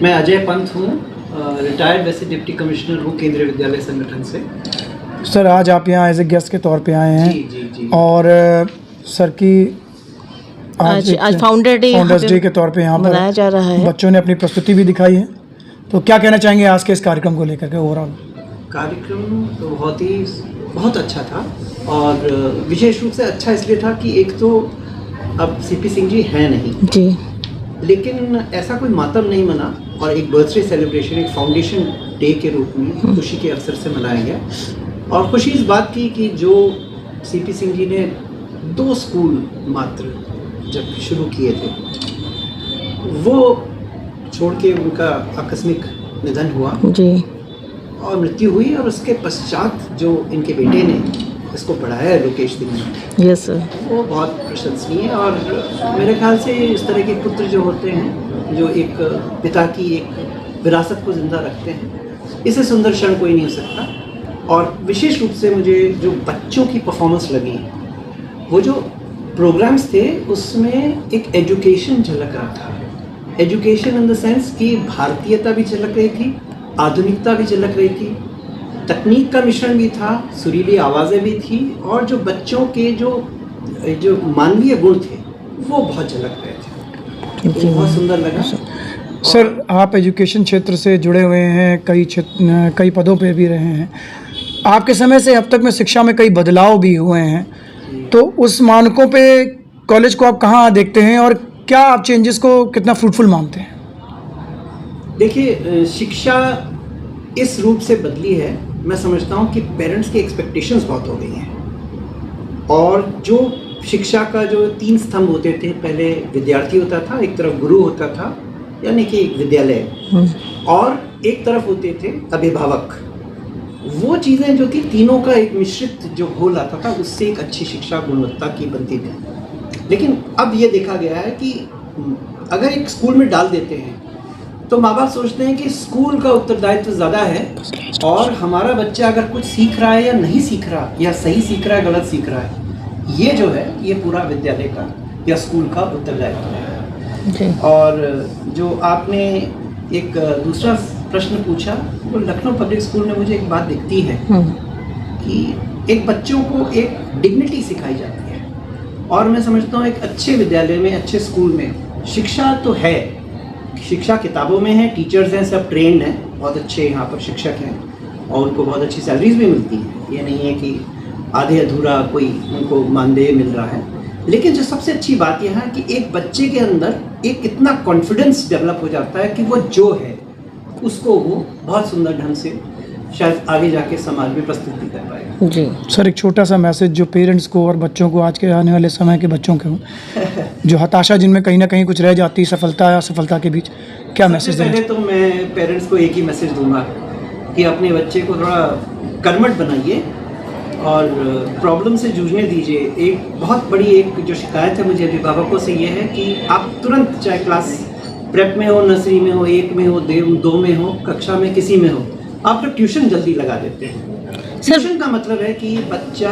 मैं अजय पंत हूँ, रिटायर्ड वैसे डिप्टी कमिश्नर हूँ केंद्रीय विद्यालय संगठन से। सर आज आप यहाँ एज ए गेस्ट के तौर पे आए हैं। जी जी जी। और सर की आज फाउंडर्स डे के तौर पे यहाँ पर मनाया जा रहा है। बच्चों ने अपनी प्रस्तुति भी दिखाई है, तो क्या कहना चाहेंगे आज के इस कार्यक्रम को लेकर के? ओवरऑल कार्यक्रम तो बहुत अच्छा था, और विशेष रूप से अच्छा इसलिए था कि एक तो अब सीपी सिंह जी हैं नहीं जी, लेकिन ऐसा कोई मातम नहीं मना, और एक बर्थडे सेलिब्रेशन एक फाउंडेशन डे के रूप में खुशी के अवसर से मनाया गया। और खुशी इस बात की कि जो सीपी सिंह जी ने 2 स्कूल मात्र जब शुरू किए थे, वो छोड़ के उनका आकस्मिक निधन हुआ जी, और मृत्यु हुई, और उसके पश्चात जो इनके बेटे ने इसको पढ़ाया है, लोकेश सिंह ने, यस सर, वो बहुत प्रशंसनीय है। और मेरे ख्याल से इस तरह के पुत्र जो होते हैं, जो एक पिता की एक विरासत को जिंदा रखते हैं, इससे सुंदर क्षण कोई नहीं हो सकता। और विशेष रूप से मुझे जो बच्चों की परफॉर्मेंस लगी, वो जो प्रोग्राम्स थे उसमें एक एजुकेशन झलक रहा था। एजुकेशन इन द सेंस कि भारतीयता भी झलक रही थी, आधुनिकता भी झलक रही थी, तकनीक का मिश्रण भी था, सुरीली आवाज़ें भी थी, और जो बच्चों के जो मानवीय गुण थे वो बहुत झलक रहे थे। तो बहुत सुंदर लगा। सर आप एजुकेशन क्षेत्र से जुड़े हुए हैं, कई पदों पे भी रहे हैं। आपके समय से अब तक में शिक्षा में कई बदलाव भी हुए हैं, तो उस मानकों पे कॉलेज को आप कहाँ देखते हैं, और क्या आप चेंजेस को कितना फ्रूटफुल मानते हैं? देखिए, शिक्षा इस रूप से बदली है, मैं समझता हूँ कि पेरेंट्स की एक्सपेक्टेशंस बहुत हो गई हैं। और जो शिक्षा का जो 3 स्तंभ होते थे, पहले विद्यार्थी होता था, एक तरफ गुरु होता था यानी कि एक विद्यालय, और एक तरफ होते थे अभिभावक। वो चीज़ें जो थी, तीनों का एक मिश्रित जो घोल आता था, उससे एक अच्छी शिक्षा गुणवत्ता की बनती थी। लेकिन अब ये देखा गया है कि अगर एक स्कूल में डाल देते हैं तो माँ बाप सोचते हैं कि स्कूल का उत्तरदायित्व ज़्यादा है, और हमारा बच्चा अगर कुछ सीख रहा है या नहीं सीख रहा, या सही सीख रहा है गलत सीख रहा है, ये जो है ये पूरा विद्यालय का या स्कूल का उत्तरदायित्व है। और जो आपने एक दूसरा प्रश्न पूछा, वो लखनऊ पब्लिक स्कूल में मुझे एक बात दिखती है कि एक बच्चों को एक डिग्निटी सिखाई जाती है, और मैं समझता हूँ एक अच्छे विद्यालय में, अच्छे स्कूल में शिक्षा तो है, शिक्षा किताबों में है, टीचर्स हैं, सब ट्रेंड हैं, बहुत अच्छे यहाँ पर शिक्षक हैं, और उनको बहुत अच्छी सैलरीज भी मिलती हैं। ये नहीं है कि आधे अधूरा कोई उनको मानदेय मिल रहा है। लेकिन जो सबसे अच्छी बात यह है कि एक बच्चे के अंदर एक इतना कॉन्फिडेंस डेवलप हो जाता है कि वो जो है उसको वो बहुत सुंदर ढंग से शायद आगे जाके समाज में प्रस्तुत भी कर पाएगा। जी सर एक छोटा सा मैसेज जो पेरेंट्स को और बच्चों को, आज के आने वाले समय के बच्चों को, जो हताशा जिनमें कहीं ना कहीं कुछ रह जाती है सफलता या असफलता के बीच, क्या मैसेज देना? पहले तो मैं पेरेंट्स को एक ही मैसेज दूंगा कि अपने बच्चे को थोड़ा कर्मठ बनाइए और प्रॉब्लम से जूझने दीजिए। एक बहुत बड़ी एक जो शिकायत है मुझे अभिभावकों से ये है कि आप तुरंत, चाहे क्लास प्रेप में हो, नर्सरी में हो, 1 में हो, 2 में हो, कक्षा में किसी में हो, आप तो ट्यूशन जल्दी लगा देते हैं। ट्यूशन का मतलब है कि बच्चा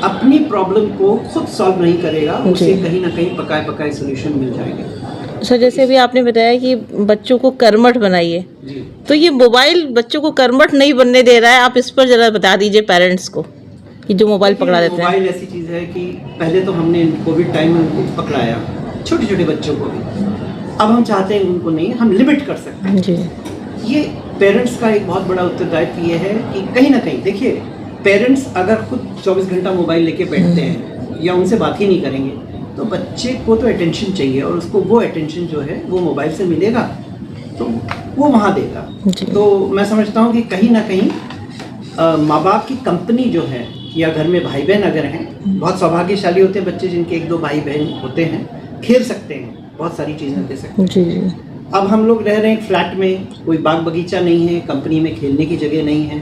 अपनी प्रॉब्लम को खुद सॉल्व नहीं करेगा, उसे कहीं ना कहीं पकाए सोल्यूशन मिल जाएगा। सर जैसे अभी आपने बताया कि बच्चों को कर्मठ बनाइए, तो ये मोबाइल बच्चों को कर्मठ नहीं बनने दे रहा है, आप इस पर जरा बता दीजिए पेरेंट्स को कि जो मोबाइल पकड़ा देते हैं। मोबाइल ऐसी चीज़ है कि पहले तो हमने कोविड टाइम में उनको पकड़ाया, छोटे छोटे बच्चों को भी, अब हम चाहते हैं उनको नहीं, हम लिमिट कर सकते हैं जी। ये पेरेंट्स का एक बहुत बड़ा उत्तरदायित्व ये है कि कहीं ना कहीं देखिए, पेरेंट्स अगर खुद 24 घंटा मोबाइल लेके बैठते हैं या उनसे बात ही नहीं करेंगे, तो बच्चे को तो अटेंशन चाहिए, और उसको वो अटेंशन जो है वो मोबाइल से मिलेगा तो वो वहाँ देगा। तो मैं समझता हूँ कि कहीं ना कहीं माँ बाप की कंपनी जो है, या घर में भाई बहन अगर हैं, बहुत सौभाग्यशाली होते हैं बच्चे जिनके 1-2 भाई बहन होते हैं, खेल सकते हैं, बहुत सारी चीज़ें दे सकते हैं। जी। अब हम लोग रह रहे हैं फ्लैट में, कोई बाग बगीचा नहीं है, कंपनी में खेलने की जगह नहीं है,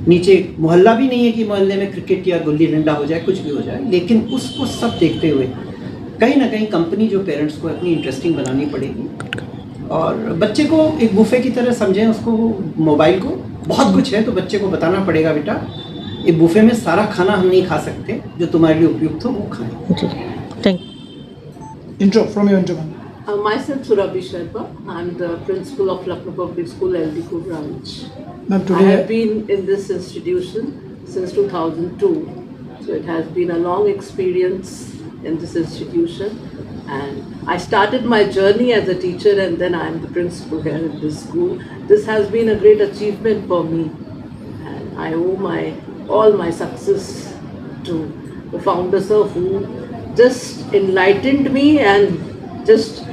नीचे मोहल्ला भी नहीं है कि मोहल्ले में क्रिकेट या गुल्ली डंडा हो जाए, कुछ भी हो जाए। लेकिन उसको सब देखते हुए कहीं ना कहीं कंपनी जो पेरेंट्स को अपनी इंटरेस्टिंग बनानी पड़ेगी, और बच्चे को एक बुफे की तरह समझें उसको, मोबाइल को। बहुत कुछ है तो बच्चे को बताना पड़ेगा, बेटा एक बुफे में सारा खाना हम नहीं खा सकते, जो तुम्हारे लिए उपयुक्त हो वो खाएं। Thank intro from your intro. Myself Surabhi Sharma. I'm the principal of Lucknow Public School, LDCO branch. Ma'am I today have been in this institution since 2002. So it has been a long experience in this institution. And I started my journey as a teacher and then I am the principal here in this school. This has been a great achievement for me. And I owe all my success to the founder sir who just enlightened me and just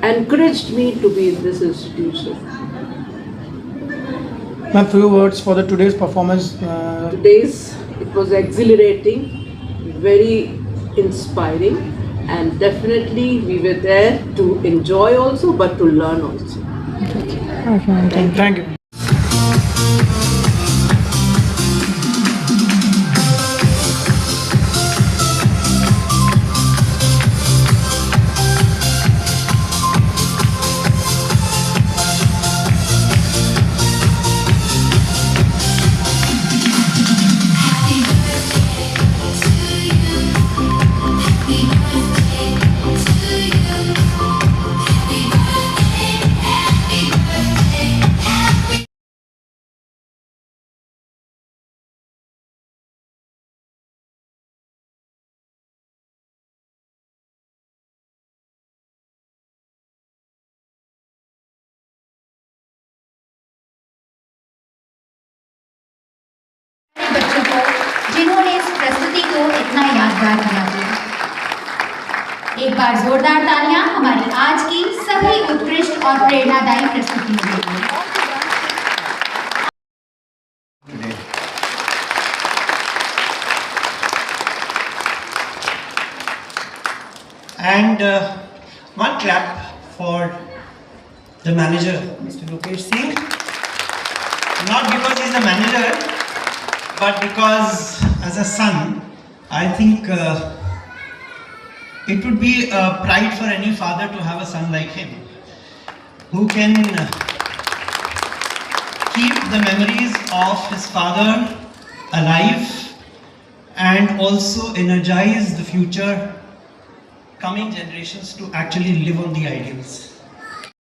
encouraged me to be in this institution. Ma'am few words for the today's performance. It was exhilarating, very inspiring, and definitely we were there to enjoy also but to learn also. Thank you. बच्चों को जिन्होंने इस प्रस्तुति को इतना यादगार बना दिया। एक बार जोरदार तालियां हमारी आज की सभी उत्कृष्ट और प्रेरणादायी प्रस्तुतियों के लिए। And one clap for the manager, Mr. Lokesh Singh. Not because he's a manager, but because as a son, I think it would be a pride for any father to have a son like him, who can keep the memories of his father alive and also energize the future coming generations to actually live on the ideals.